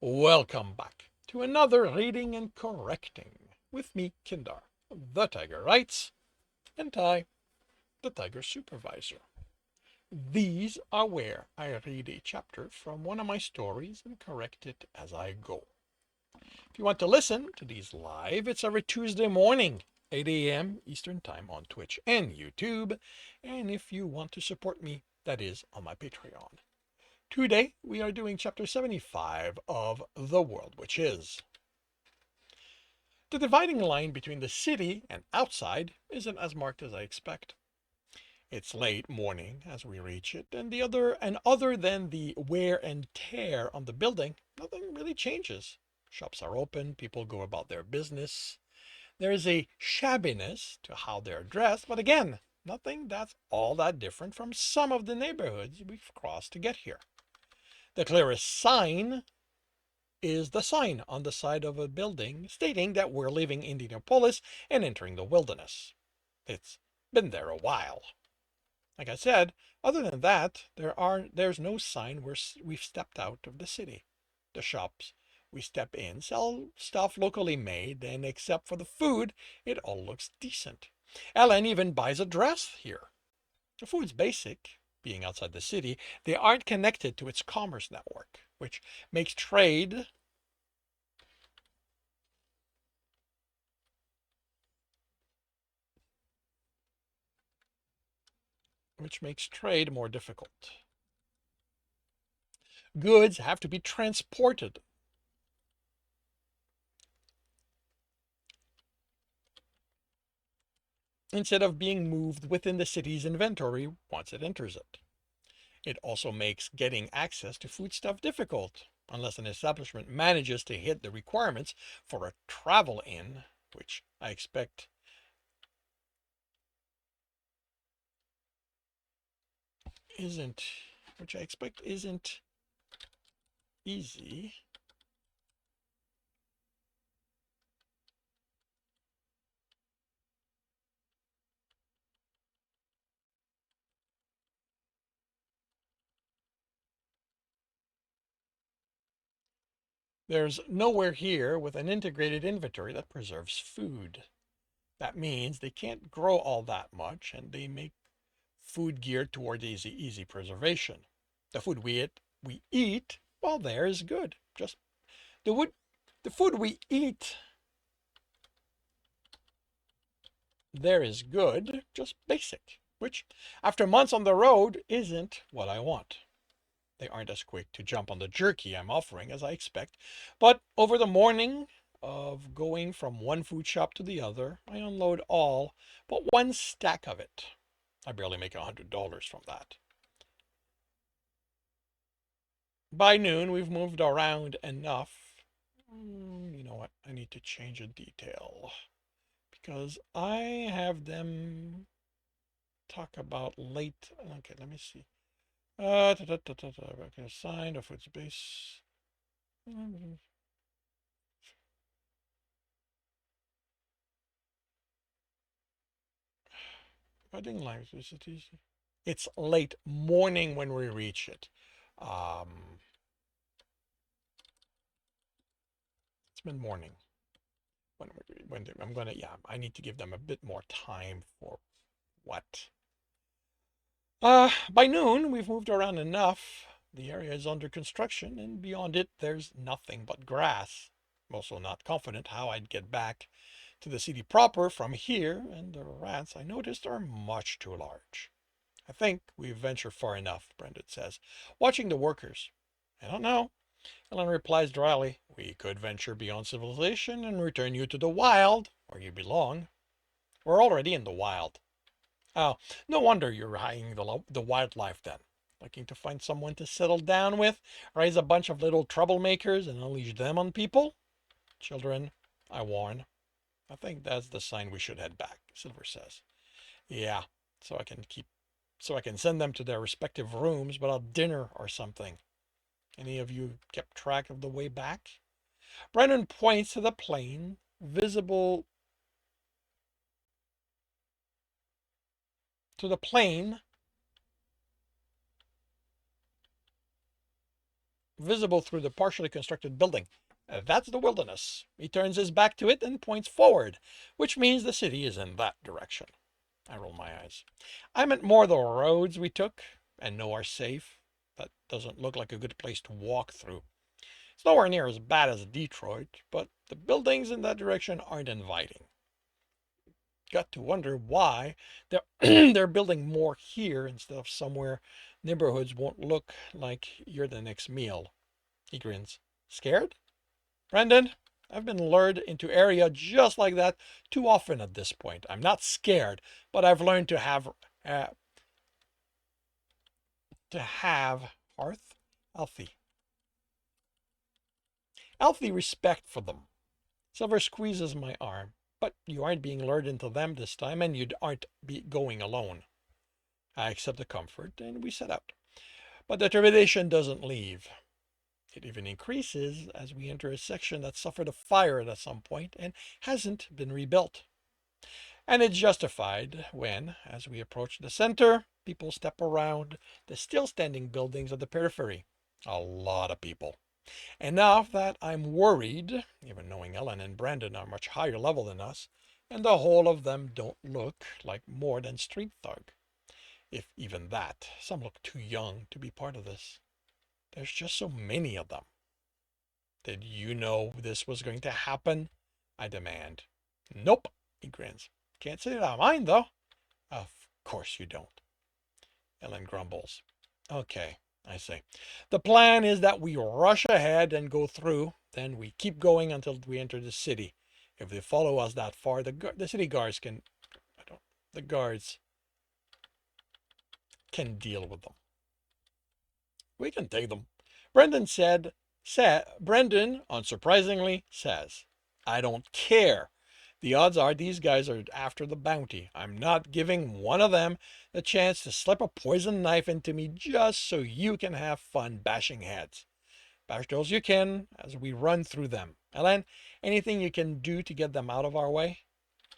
Welcome back to another reading and correcting with me, Kindar, the Tiger Writes, and Ty, the Tiger Supervisor. These are where I read a chapter from one of my stories and correct it as I go. If you want to listen to these live, it's every Tuesday morning, 8 a.m. Eastern Time on Twitch and YouTube. And if you want to support me, that is on my Patreon. Today, we are doing chapter 75 of The World Which Is. The dividing line between the city and outside isn't as marked as I expect. It's late morning as we reach it, and other than the wear and tear on the building, nothing really changes. Shops are open, people go about their business. There is a shabbiness to how they're dressed, but again, nothing that's all that different from some of the neighborhoods we've crossed to get here. The clearest sign is the sign on the side of a building stating that we're leaving Indianapolis and entering the wilderness. It's been there a while. Like I said, other than that, there's no sign we've stepped out of the city. The shops we step in sell stuff locally made, and except for the food, it all looks decent. Ellen even buys a dress here. The food's basic. Being outside the city, they aren't connected to its commerce network, which makes trade more difficult. Goods have to be transported. Instead of being moved within the city's inventory once it enters it. It also makes getting access to foodstuff difficult, unless an establishment manages to hit the requirements for a travel in, which I expect isn't easy. There's nowhere here with an integrated inventory that preserves food. That means they can't grow all that much, and they make food geared toward easy preservation. The food we eat, well, there is good. Just the wood, the food we eat there is good, just basic, which after months on the road isn't what I want. They aren't as quick to jump on the jerky I'm offering as I expect, but over the morning of going from one food shop to the other, I unload all but one stack of it. I barely make $100 from that. By noon, we've moved around enough. You know what? I need to change a detail because I have them talk about late. Okay, let me see. Okay, assigned a food space. Cutting lines. It's late morning when we reach it. It's been morning I'm gonna, yeah, I need to give them a bit more time for what. By noon, we've moved around enough. The area is under construction, and beyond it, there's nothing but grass. I'm also not confident how I'd get back to the city proper from here, and the rats I noticed are much too large. I think we've ventured far enough, Brendan says, watching the workers. I don't know. Ellen replies dryly, we could venture beyond civilization and return you to the wild, where you belong. We're already in the wild. Oh, no wonder you're eyeing the wildlife then. Looking to find someone to settle down with, raise a bunch of little troublemakers and unleash them on people? Children, I warn. I think that's the sign we should head back, Silver says. Yeah, so I can send them to their respective rooms without dinner or something. Any of you kept track of the way back? Brennan points to the plane visible to the plane visible through the partially constructed building. That's the wilderness. He turns his back to it and points forward, which means the city is in that direction. I roll my eyes. I meant more the roads we took and know are safe. That doesn't look like a good place to walk through. It's nowhere near as bad as Detroit, but the buildings in that direction aren't inviting. Got to wonder why they're they're building more here instead of somewhere neighborhoods won't look like you're the next meal. He grins. Scared? Brendan, I've been lured into area just like that too often at this point. I'm not scared, but I've learned uh, to have hearth healthy respect for them. Silver squeezes my arm. But you aren't being lured into them this time, and you aren't going alone. I accept the comfort, and we set out. But the trepidation doesn't leave. It even increases as we enter a section that suffered a fire at some point and hasn't been rebuilt. And it's justified when, as we approach the center, people step around the still standing buildings of the periphery. A lot of people. Enough that I'm worried, even knowing Ellen and Brandon are much higher level than us, and the whole of them don't look like more than street thug. If even that, some look too young to be part of this. There's just so many of them. Did you know this was going to happen? I demand. Nope, he grins. Can't say that I mind, though. Of course you don't. Ellen grumbles. Okay, I say. The plan is that we rush ahead and go through, then we keep going until we enter the city. If they follow us that far, the city guards can, the guards can deal with them. We can take them. Brendan, unsurprisingly, says, I don't care. The odds are these guys are after the bounty. I'm not giving one of them the chance to slip a poison knife into me just so you can have fun bashing heads. Bash those you can as we run through them. Ellen, anything you can do to get them out of our way?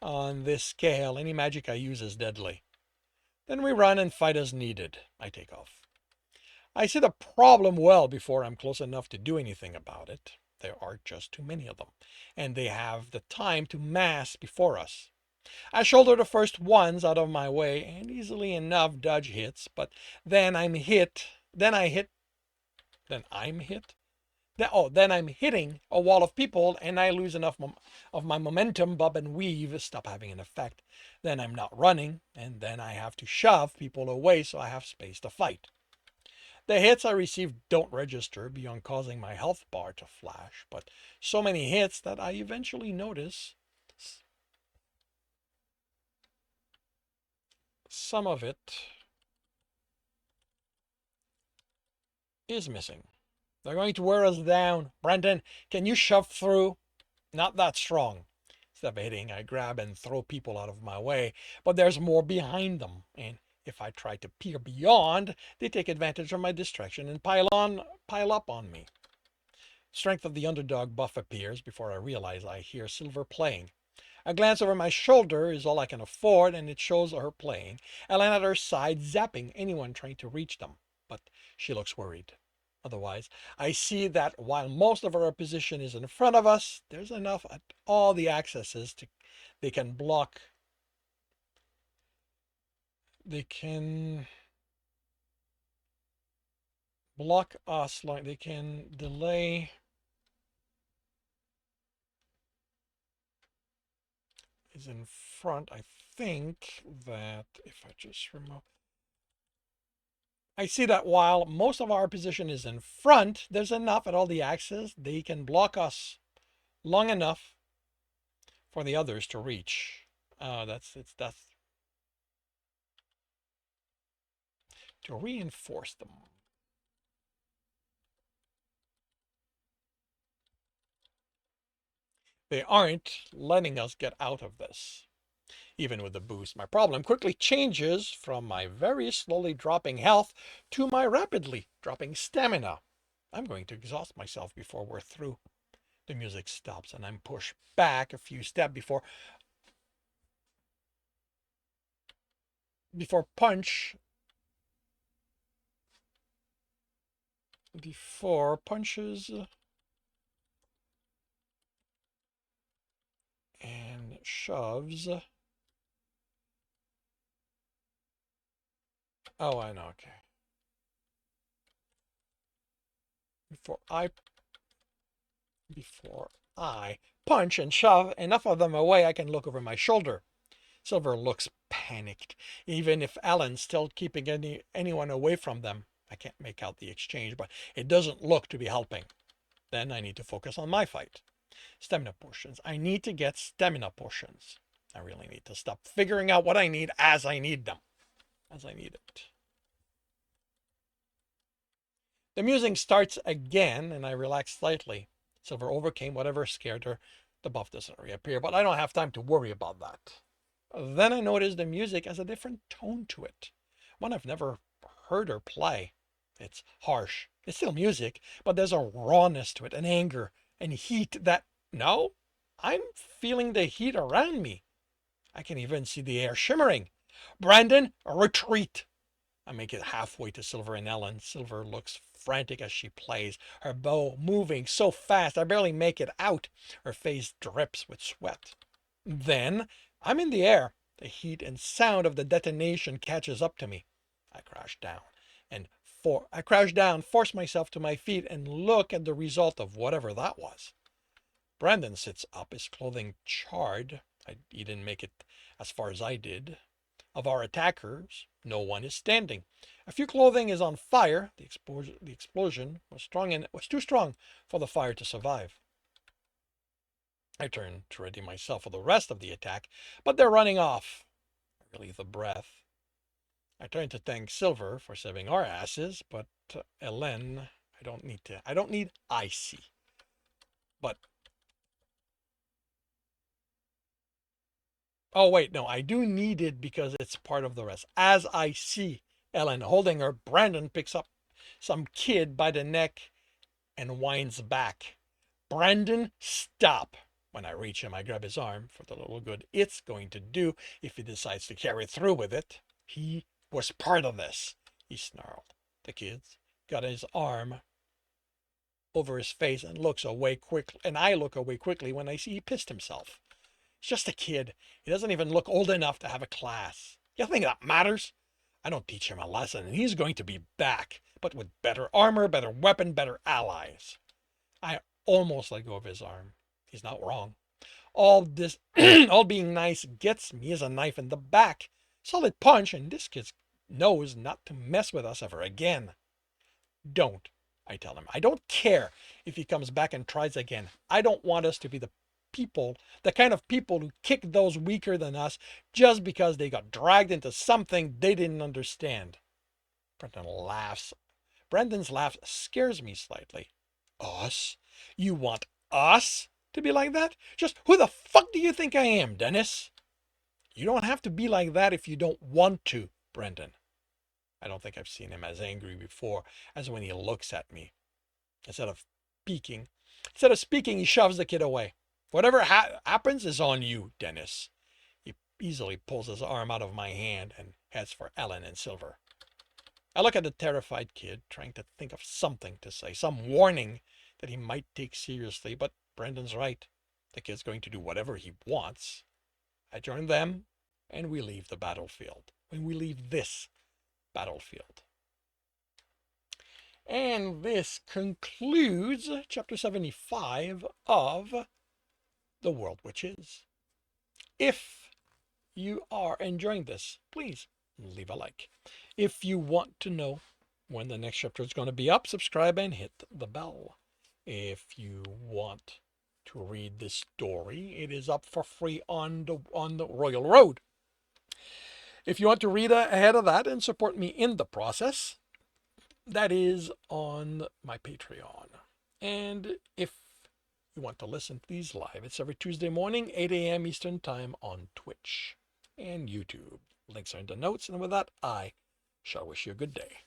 On this scale, any magic I use is deadly. Then we run and fight as needed. I take off. I see the problem well before I'm close enough to do anything about it. There are just too many of them, and they have the time to mass before us. I shoulder the first ones out of my way and easily enough dodge hits, but then I'm hit. Then I'm hit. Then I'm hitting a wall of people and I lose enough of my momentum, bob and weave stop having an effect. Then I'm not running, and then I have to shove people away so I have space to fight. The hits I receive don't register beyond causing my health bar to flash, but so many hits that I eventually notice some of it is missing. They're going to wear us down. Brendan, can you shove through? Not that strong. Instead of hitting, I grab and throw people out of my way, but there's more behind them, and if I try to peer beyond, they take advantage of my distraction and pile up on me. Strength of the underdog buff appears before I realize I hear Silver playing. A glance over my shoulder is all I can afford, and it shows her playing. Ellen at her side, zapping anyone trying to reach them, but she looks worried. Otherwise, I see that while most of our opposition is in front of us, there's enough at all the accesses to they can block. They can block us, like they can delay. Is in front. I think that if I just remove, I see that while most of our position is in front, there's enough at all the axes. They can block us long enough for the others to reach. That's to reinforce them. They aren't letting us get out of this. Even with the boost, my problem quickly changes from my very slowly dropping health to my rapidly dropping stamina. I'm going to exhaust myself before we're through. The music stops and I'm pushed back a few steps before punch The 4 punches and shoves. Oh, I know. Okay. Before I punch and shove enough of them away, I can look over my shoulder. Silver looks panicked, even if Alan's still keeping anyone away from them. I can't make out the exchange, but it doesn't look to be helping. Then I need to focus on my fight. Stamina potions. I need to get stamina potions. I really need to stop figuring out what I need as I need them. As I need it. The music starts again, and I relax slightly. Silver overcame whatever scared her. The buff doesn't reappear, but I don't have time to worry about that. Then I notice the music has a different tone to it. One I've never heard her play. It's harsh. It's still music, but there's a rawness to it, an anger, and heat that... No, I'm feeling the heat around me. I can even see the air shimmering. Brandon, retreat! I make it halfway to Silver and Ellen. Silver looks frantic as she plays, her bow moving so fast I barely make it out. Her face drips with sweat. Then I'm in the air. The heat and sound of the detonation catches up to me. I crash down force myself to my feet and look at the result of whatever that was. Brandon sits up, his clothing charred. He didn't make it as far as I did. Of our attackers, no one is standing. A few clothing is on fire. The explosion was too strong for the fire to survive. I turn to ready myself for the rest of the attack, but they're running off. I relieve the breath. I turn to thank Silver for saving our asses, but Hélène, I don't need icy. But oh wait, no, I do need it because it's part of the rest. As I see Hélène holding her, Brandon picks up some kid by the neck and winds back. Brandon, stop. When I reach him, I grab his arm for the little good it's going to do if he decides to carry through with it. He was part of this, he snarled. The kid's got his arm over his face and looks away quickly, and I look away quickly when I see he pissed himself. He's just a kid. He doesn't even look old enough to have a class. You think that matters? I don't teach him a lesson, and he's going to be back, but with better armor, better weapon, better allies. I almost let go of his arm. He's not wrong. All this, all being nice gets me is a knife in the back. Solid punch, and this kid knows not to mess with us ever again. Don't, I tell him. I don't care if he comes back and tries again. I don't want us to be the kind of people who kick those weaker than us just because they got dragged into something they didn't understand. Brandon's laugh scares me slightly. Us? You want us to be like that? Just who the fuck do you think I am, Dennis? You don't have to be like that if you don't want to, Brendan. I don't think I've seen him as angry before as when he looks at me. Instead of speaking, he shoves the kid away. Whatever happens is on you, Dennis. He easily pulls his arm out of my hand and heads for Ellen and Silver. I look at the terrified kid, trying to think of something to say, some warning that he might take seriously, but Brendan's right. The kid's going to do whatever he wants. I join them, and we leave the battlefield. When we leave this battlefield. And this concludes chapter 75 of The World Which Is. If you are enjoying this, please leave a like. If you want to know when the next chapter is going to be up, subscribe and hit the bell. If you want to read this story, it is up for free on the Royal Road. If you want to read ahead of that and support me in the process, that is on my Patreon. And if you want to listen to these live, it's every Tuesday morning, 8 a.m. Eastern Time on Twitch and YouTube. Links are in the notes. And with that, I shall wish you a good day.